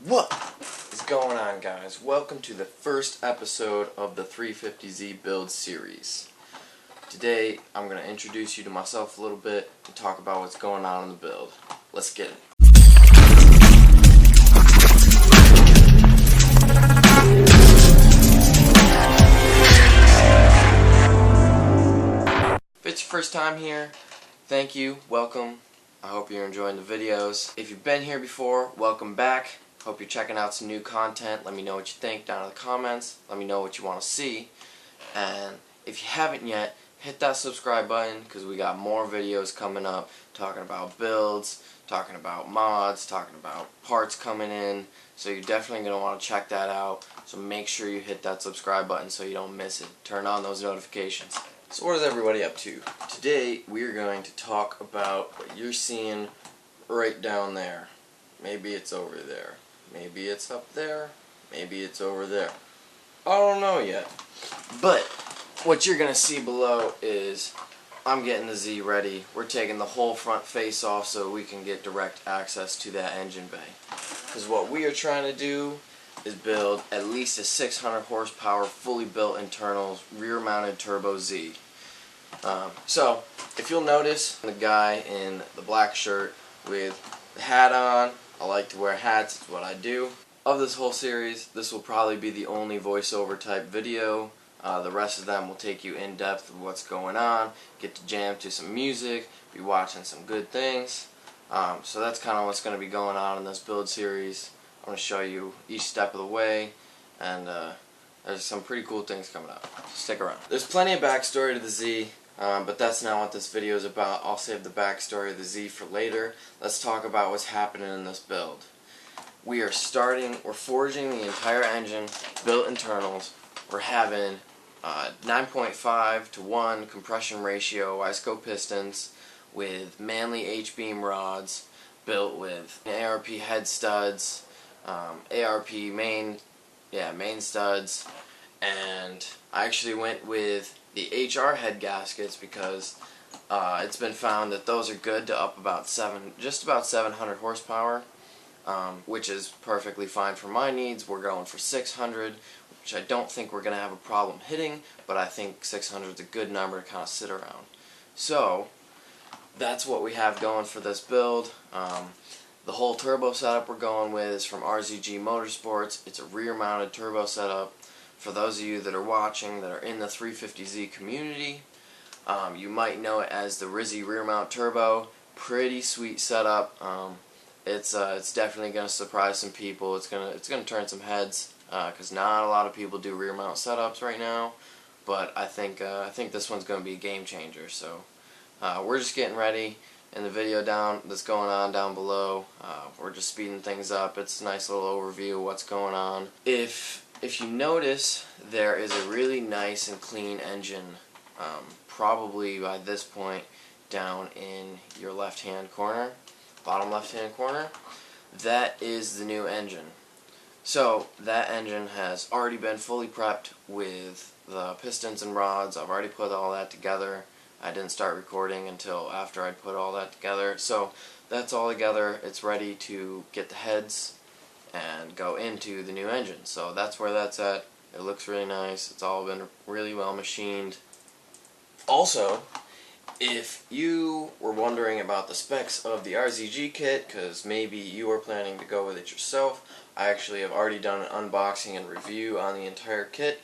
What is going on, guys? Welcome to the first episode of the 350Z build series. Today I'm going to introduce you to myself a little bit and talk about what's going on in the build. Let's get it. If it's your first time here, thank you, welcome. I hope you're enjoying the videos. If you've been here before, welcome back. Hope you're checking out some new content. Let me know what you think down in the comments. Let me know what you want to see. And if you haven't yet, hit that subscribe button because we got more videos coming up talking about builds, talking about mods, talking about parts coming in. So you're definitely going to want to check that out. So make sure you hit that subscribe button so you don't miss it. Turn on those notifications. So what is everybody up to? Today we're going to talk about what you're seeing right down there. Maybe it's over there. Maybe it's up there. Maybe it's over there. I don't know yet. But what you're going to see below is I'm getting the Z ready. We're taking the whole front face off so we can get direct access to that engine bay. Because what we are trying to do is build at least a 600 horsepower fully built internals rear mounted turbo Z. So if you'll notice the guy in the black shirt with the hat on, I like to wear hats, it's what I do. Of this whole series, this will probably be the only voiceover type video. The rest of them will take you in depth of what's going on, get to jam to some music, be watching some good things. So that's kind of what's going to be going on in this build series. I'm going to show you each step of the way, and there's some pretty cool things coming up. So stick around. There's plenty of backstory to the Z. But that's not what this video is about. I'll save the backstory of the Z for later. Let's talk about what's happening in this build. We're forging the entire engine, built internals. We're having 9.5 to 1 compression ratio ISCO pistons with Manley H-beam rods, built with ARP head studs, ARP main studs, and I actually went with the HR head gaskets because it's been found that those are good to up about just about 700 horsepower, which is perfectly fine for my needs. We're going for 600, which I don't think we're going to have a problem hitting, but I think 600 is a good number to kind of sit around. So that's what we have going for this build. The whole turbo setup we're going with is from RZG Motorsports. It's a rear mounted turbo setup. For those of you that are watching that are in the 350Z community, you might know it as the RZG rear mount turbo. Pretty sweet setup. It's definitely going to surprise some people. It's gonna turn some heads because not a lot of people do rear mount setups right now. But I think this one's going to be a game changer. So we're just getting ready. In the video that's going on down below, we're just speeding things up. It's a nice little overview of what's going on. If you notice, there is a really nice and clean engine, probably by this point down in your left-hand corner, bottom left-hand corner. That is the new engine. So that engine has already been fully prepped with the pistons and rods. I've already put all that together. I didn't start recording until after I put all that together. So that's all together. It's ready to get the heads and go into the new engine. So that's where that's at. It looks really nice. It's all been really well machined. Also, if you were wondering about the specs of the RZG kit, because maybe you are planning to go with it yourself, I actually have already done an unboxing and review on the entire kit.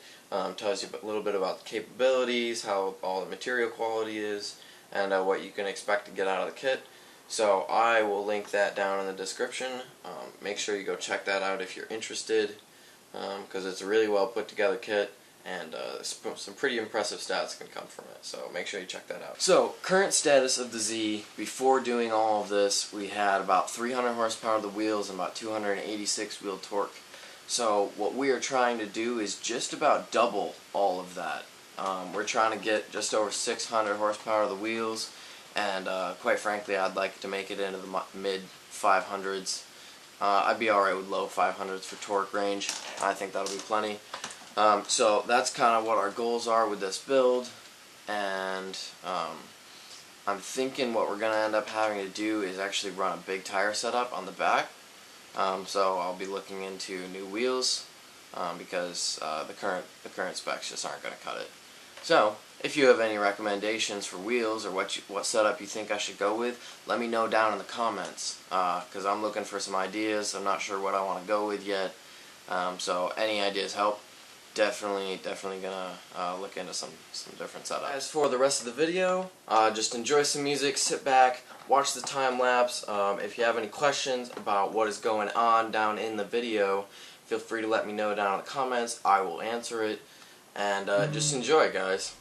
Tells you a little bit about the capabilities, how all the material quality is, and what you can expect to get out of the kit. So I will link that down in the description. Make sure you go check that out if you're interested, because it's a really well put together kit, and some pretty impressive stats can come from it. So make sure you check that out. So current status of the Z, before doing all of this, we had about 300 horsepower of the wheels and about 286 wheel torque. So what we are trying to do is just about double all of that. We're trying to get just over 600 horsepower of the wheels, and quite frankly I'd like to make it into the mid 500s. I'd be alright with low 500s for torque range. I think that'll be plenty. So that's kind of what our goals are with this build, and I'm thinking what we're going to end up having to do is actually run a big tire setup on the back, So I'll be looking into new wheels because the current specs just aren't going to cut it. So if you have any recommendations for wheels or what setup you think I should go with, let me know down in the comments because I'm looking for some ideas. I'm not sure what I want to go with yet. So any ideas help. Definitely gonna look into some different setups. As for the rest of the video, just enjoy some music, sit back, watch the time lapse. If you have any questions about what is going on down in the video, feel free to let me know down in the comments. I will answer it, and just enjoy, guys.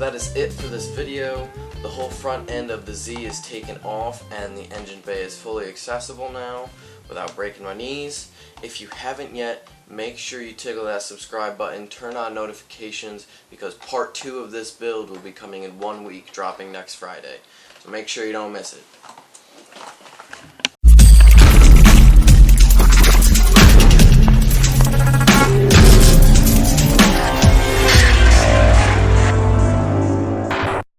that is it for this video. The whole front end of the Z is taken off and the engine bay is fully accessible now without breaking my knees. If you haven't yet, make sure you tickle that subscribe button, turn on notifications, because part 2 of this build will be coming in 1 week, dropping next Friday. So make sure you don't miss it.